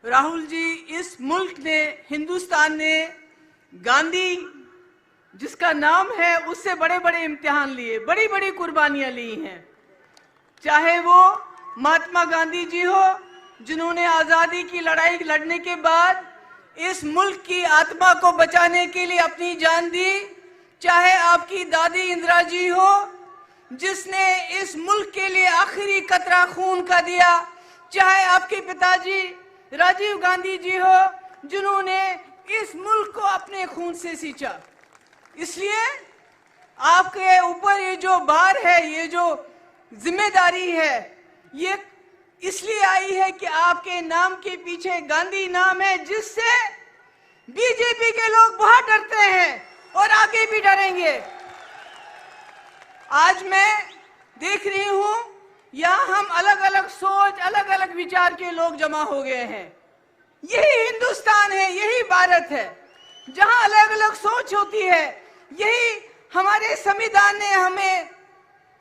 राहुल जी, इस मुल्क ने, हिंदुस्तान ने गांधी जिसका नाम है उससे बड़े बड़े इम्तिहान लिए, बड़ी बड़ी कुर्बानियां ली हैं। चाहे वो महात्मा गांधी जी हो, जिन्होंने आज़ादी की लड़ाई लड़ने के बाद इस मुल्क की आत्मा को बचाने के लिए अपनी जान दी, चाहे आपकी दादी इंदिरा जी हो, जिसने इस मुल्क के लिए आखिरी कतरा खून का दिया, चाहे आपके पिताजी राजीव गांधी जी हो, जिन्होंने इस मुल्क को अपने खून से सींचा। इसलिए आपके ऊपर ये जो भार है, ये जो जिम्मेदारी है, ये इसलिए आई है कि आपके नाम के पीछे गांधी नाम है, जिससे बीजेपी के लोग बहुत डरते हैं और आगे भी डरेंगे। आज मैं देख रही हूं यहां हम अलग अलग सोच, अलग अलग विचार के लोग जमा हो गए हैं। यही हिंदुस्तान है, यही भारत है, जहां अलग अलग सोच होती है। यही हमारे संविधान ने हमें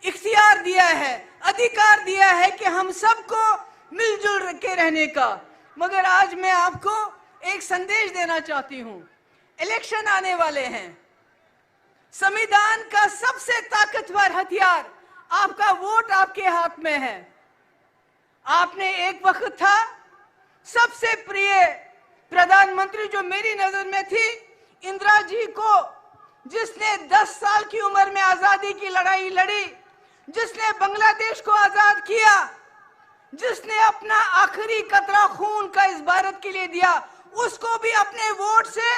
इख्तियार दिया है, अधिकार दिया है कि हम सबको मिलजुल के रहने का। मगर आज मैं आपको एक संदेश देना चाहती हूं। इलेक्शन आने वाले हैं। संविधान का सबसे ताकतवर हथियार आपका वोट आपके हाथ में है। आपने एक वक्त था सबसे प्रिय प्रधानमंत्री जो मेरी नजर में थी, इंदिरा जी को, जिसने 10 साल की उम्र में आजादी की लड़ाई लड़ी, जिसने बांग्लादेश को आजाद किया, जिसने अपना आखिरी कतरा खून का इस भारत के लिए दिया, उसको भी अपने वोट से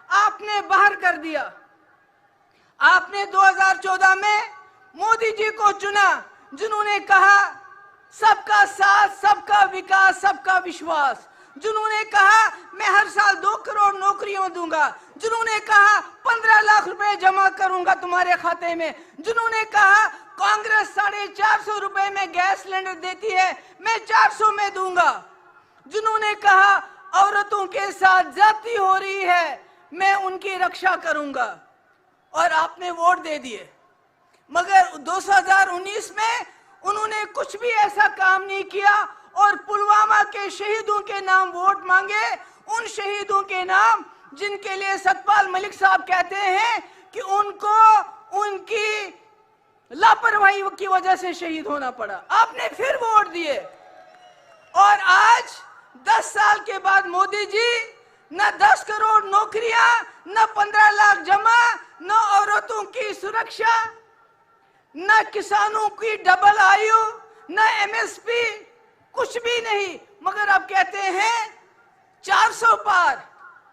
आपने बाहर कर दिया। आपने 2014 में मोदी जी को चुना, जिन्होंने कहा सबका साथ, सबका विकास, सबका विश्वास, जिन्होंने कहा मैं हर साल 2 करोड़ नौकरियां दूंगा, जिन्होंने कहा 15 लाख रुपए जमा करूंगा तुम्हारे खाते में, जिन्होंने कहा कांग्रेस 450 रुपए में गैस सिलेंडर देती है, मैं 400 में दूंगा, जिन्होंने कहा औरतों के साथ ज्यादती हो रही है, मैं उनकी रक्षा करूंगा, और आपने वोट दे दिए। मगर 2019 में उन्होंने कुछ भी ऐसा काम नहीं किया और पुलवामा के शहीदों के नाम वोट मांगे, उन शहीदों के नाम जिनके लिए सतपाल मलिक साहब कहते हैं कि उनको उनकी लापरवाही की वजह से शहीद होना पड़ा। आपने फिर वोट दिए, और आज 10 साल के बाद मोदी जी न 10 करोड़ नौकरियां, न 15 लाख जमा, न औरतों की सुरक्षा, न किसानों की डबल आयु, न एमएसपी, कुछ भी नहीं। मगर आप कहते हैं 400 पार।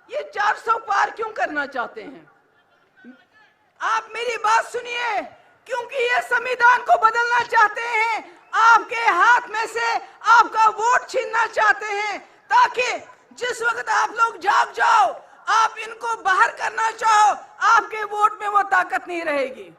ये 400 पार क्यों करना चाहते हैं? आप मेरी बात सुनिए, क्योंकि ये संविधान को बदलना चाहते हैं, आपके हाथ में से आपका वोट छीनना चाहते हैं, ताकि जिस वक्त आप लोग जाग जाओ, आप इनको बाहर करना चाहो, आपके वोट में वो ताकत नहीं रहेगी।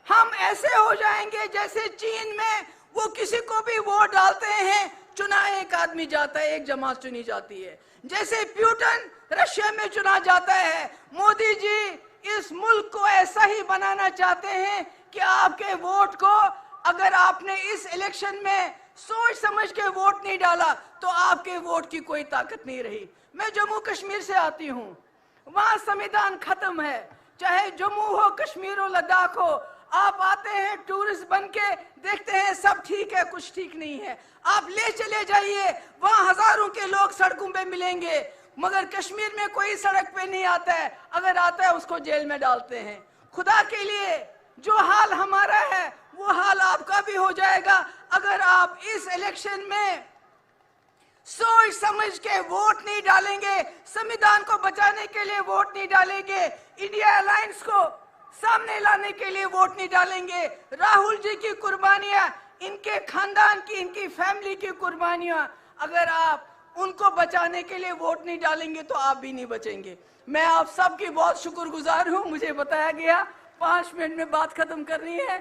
हम ऐसे हो जाएंगे जैसे चीन में वो किसी को भी वोट डालते हैं, चुना एक आदमी जाता है, एक जमात चुनी जाती है। जैसे प्यूटन रशिया में चुना जाता है। मोदी जी इस मुल्क को ऐसा ही बनाना चाहते हैं कि आपके वोट को, अगर आपने इस इलेक्शन में सोच समझ के वोट नहीं डाला, तो आपके वोट की कोई ताकत नहीं रही। मैं जम्मू कश्मीर से आती हूँ, वहां संविधान खत्म है। चाहे जम्मू हो, कश्मीर हो, लद्दाख हो, आप आते हैं टूरिस्ट बन के, देखते हैं सब ठीक है, कुछ ठीक नहीं है। आप ले चले जाइए, वहां हजारों के लोग सड़कों पे मिलेंगे, मगर कश्मीर में कोई सड़क पे नहीं आता है। अगर आता है उसको जेल में डालते हैं। खुदा के लिए जो हाल हमारा है वो हाल आपका भी हो जाएगा, अगर आप इस इलेक्शन में सोच समझ के वोट नहीं डालेंगे, संविधान को बचाने के लिए वोट नहीं डालेंगे, इंडिया अलायंस को सामने लाने के लिए वोट नहीं डालेंगे। राहुल जी की कुर्बानियां, इनके खानदान की, इनकी फैमिली की कुर्बानियां, अगर आप उनको बचाने के लिए वोट नहीं डालेंगे तो आप भी नहीं बचेंगे। मैं आप सबकी बहुत शुक्रगुजार हूं। मुझे बताया गया 5 मिनट में बात खत्म करनी है।